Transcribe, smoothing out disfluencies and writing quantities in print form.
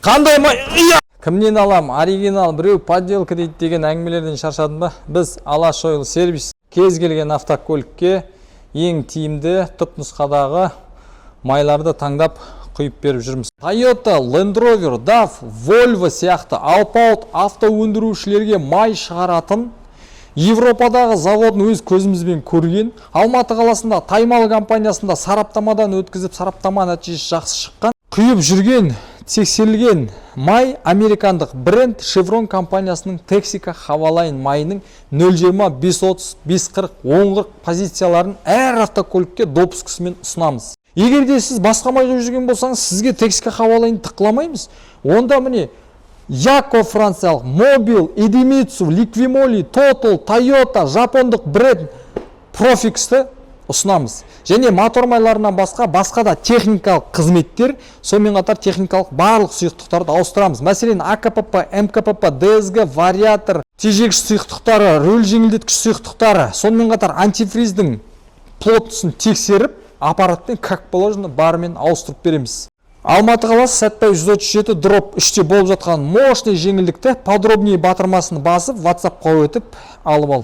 Қандай май? Кімнен алам? Оригинал, біреу подделка дейді деген әңгімелерден шаршадым ба? Біз Алаш Ойл сервис кез келген автокөлікке ең тиімді түпнұсқадағы майларды таңдап құйып беріп жүрміз. Toyota, Land Rover, DAF, Volvo сияқты алпауыт авто өндірушілерге май шығаратын Европадағы заводын өз көзімізбен көрген, Алматы қаласында Таймал компаниясында сараптамадан өткізіп, сараптама нәтижесі жақсы шыққан, құйып жүрген, тексерілген май американдық бренд Chevron компаниясының Texaco Havoline майының 0,20, 530, 540, 1040 позицияларын әр автокөлікке допускысымен ұсынамыз. Егер де сіз басқа май құйып жүрген болсаңыз, сізге Texaco Havoline тықламаймыз. Онда міне Яко франциялық, Mobil, Idemitsu, Liquimoli, Total, Toyota, жапондық бренд Profixті ұсынамыз. Және мотор майларынан басқа да техникалық қызметтер, сонымен қатар техникалық барлық сұйықтықтарды ауыстырамыз. Мәселен, АКПП, МКПП, ДСГ, вариатор, тежегіш сұйықтықтары, рөл жеңілдеткіш сұйықтықтары, сонымен қатар антифриздің плотнысын тексеріп, аппаратпен как положено барымен ауыстырып береміз. Алматы қаласы Сәтпаев 137 дроп 3-те болып жатқан мощный жеңілдікті подробнее батырмасын басып, WhatsApp-қа өтіп алып ал.